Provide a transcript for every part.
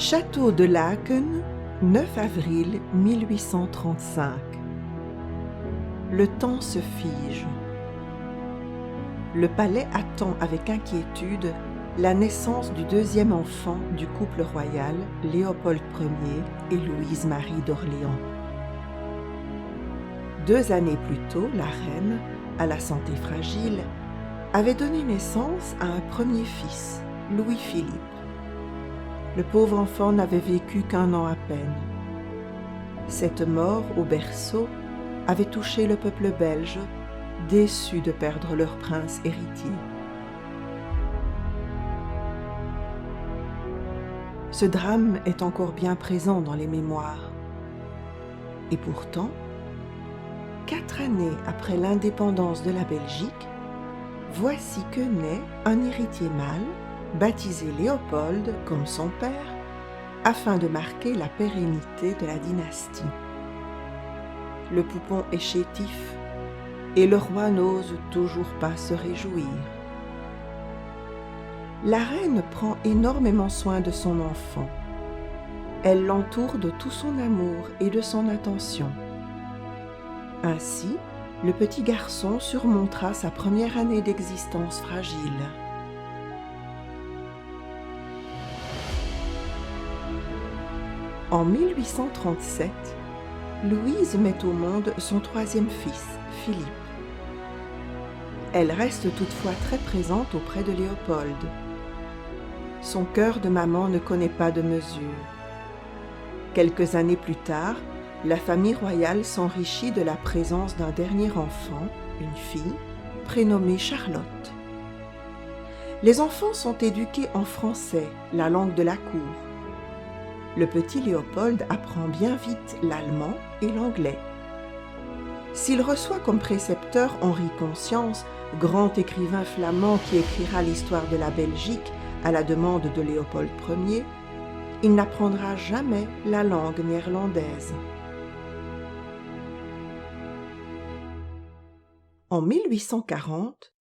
Château de Laeken, 9 avril 1835. Le temps se fige. Le palais attend avec inquiétude la naissance du deuxième enfant du couple royal, Léopold Ier et Louise-Marie d'Orléans. 2 années plus tôt, la reine, à la santé fragile, avait donné naissance à un premier fils, Louis-Philippe. Le pauvre enfant n'avait vécu qu'1 an à peine. Cette mort au berceau avait touché le peuple belge, déçu de perdre leur prince héritier. Ce drame est encore bien présent dans les mémoires. Et pourtant, 4 années après l'indépendance de la Belgique, voici que naît un héritier mâle, baptisé Léopold comme son père, afin de marquer la pérennité de la dynastie. Le poupon est chétif, et le roi n'ose toujours pas se réjouir. La reine prend énormément soin de son enfant. Elle l'entoure de tout son amour et de son attention. Ainsi, le petit garçon surmontera sa première année d'existence fragile. En 1837, Louise met au monde son 3e fils, Philippe. Elle reste toutefois très présente auprès de Léopold. Son cœur de maman ne connaît pas de mesure. Quelques années plus tard, la famille royale s'enrichit de la présence d'un dernier enfant, une fille, prénommée Charlotte. Les enfants sont éduqués en français, la langue de la cour. Le petit Léopold apprend bien vite l'allemand et l'anglais. S'il reçoit comme précepteur Henri Conscience, grand écrivain flamand qui écrira l'histoire de la Belgique à la demande de Léopold Ier, il n'apprendra jamais la langue néerlandaise. En 1840,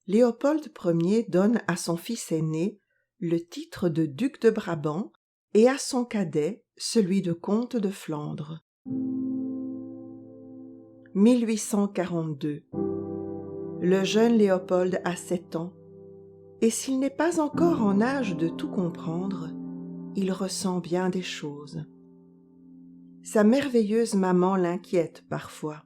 Léopold Ier donne à son fils aîné le titre de duc de Brabant et à son cadet celui de comte de Flandre. 1842. Le jeune Léopold a 7 ans, et s'il n'est pas encore en âge de tout comprendre, il ressent bien des choses. Sa merveilleuse maman l'inquiète parfois.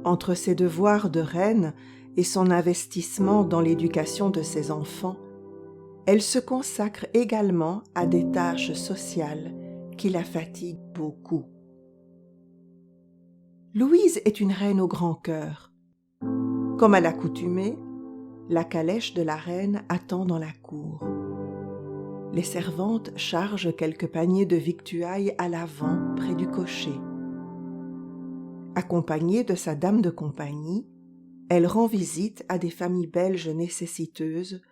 Entre ses devoirs de reine et son investissement dans l'éducation de ses enfants, elle se consacre également à des tâches sociales qui la fatiguent beaucoup. Louise est une reine au grand cœur. Comme à l'accoutumée, la calèche de la reine attend dans la cour. Les servantes chargent quelques paniers de victuailles à l'avant, près du cocher. Accompagnée de sa dame de compagnie, elle rend visite à des familles belges nécessiteuses,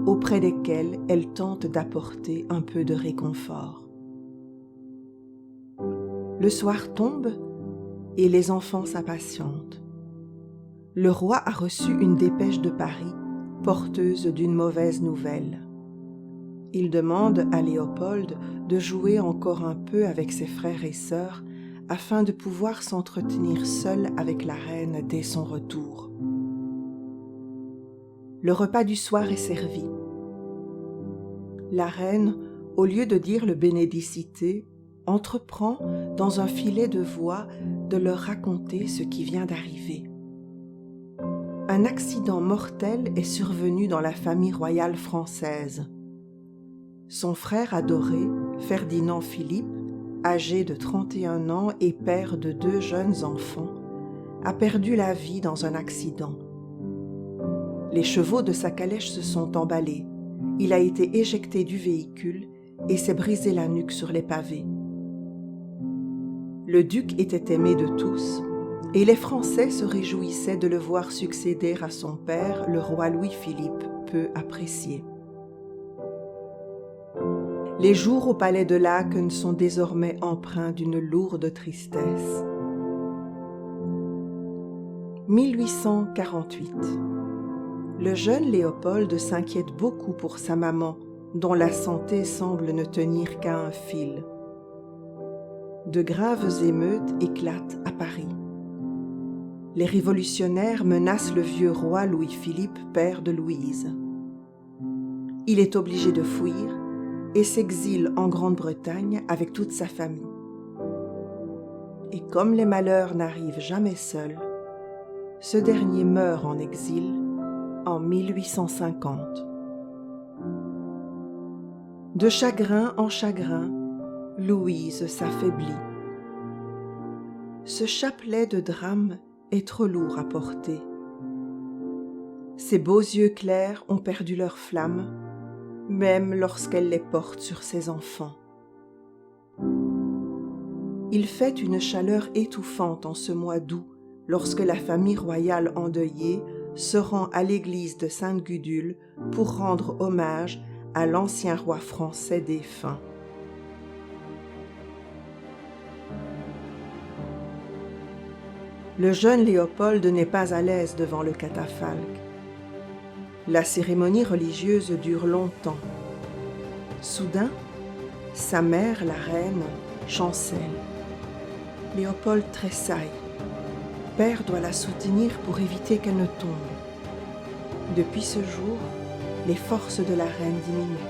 auprès desquelles elle tente d'apporter un peu de réconfort. Le soir tombe et les enfants s'impatientent. Le roi a reçu une dépêche de Paris, porteuse d'une mauvaise nouvelle. Il demande à Léopold de jouer encore un peu avec ses frères et sœurs afin de pouvoir s'entretenir seul avec la reine dès son retour. Le repas du soir est servi. La reine, au lieu de dire le Bénédicité, entreprend, dans un filet de voix, de leur raconter ce qui vient d'arriver. Un accident mortel est survenu dans la famille royale française. Son frère adoré, Ferdinand Philippe, âgé de 31 ans et père de 2 jeunes enfants, a perdu la vie dans un accident. Les chevaux de sa calèche se sont emballés. Il a été éjecté du véhicule et s'est brisé la nuque sur les pavés. Le duc était aimé de tous, et les Français se réjouissaient de le voir succéder à son père, le roi Louis-Philippe, peu apprécié. Les jours au palais de Laeken sont désormais empreints d'une lourde tristesse. 1848. Le jeune Léopold s'inquiète beaucoup pour sa maman, dont la santé semble ne tenir qu'à un fil. De graves émeutes éclatent à Paris. Les révolutionnaires menacent le vieux roi Louis-Philippe, père de Louise. Il est obligé de fuir et s'exile en Grande-Bretagne avec toute sa famille. Et comme les malheurs n'arrivent jamais seuls, ce dernier meurt en exil en 1850. De chagrin en chagrin, Louise s'affaiblit. Ce chapelet de drame est trop lourd à porter. Ses beaux yeux clairs ont perdu leur flamme, même lorsqu'elle les porte sur ses enfants. Il fait une chaleur étouffante en ce mois d'août lorsque la famille royale endeuillée se rend à l'église de Sainte-Gudule pour rendre hommage à l'ancien roi français défunt. Le jeune Léopold n'est pas à l'aise devant le catafalque. La cérémonie religieuse dure longtemps. Soudain, sa mère, la reine, chancelle. Léopold tressaille. Père doit la soutenir pour éviter qu'elle ne tombe. Depuis ce jour, les forces de la reine diminuent.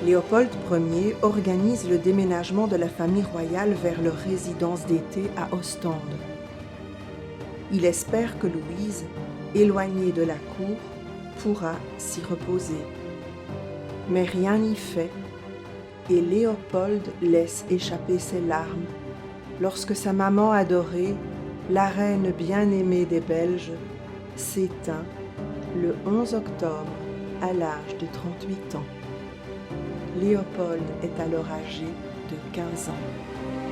Léopold Ier organise le déménagement de la famille royale vers leur résidence d'été à Ostende. Il espère que Louise, éloignée de la cour, pourra s'y reposer. Mais rien n'y fait, et Léopold laisse échapper ses larmes lorsque sa maman adorée, la reine bien-aimée des Belges, s'éteint le 11 octobre à l'âge de 38 ans. Léopold est alors âgé de 15 ans.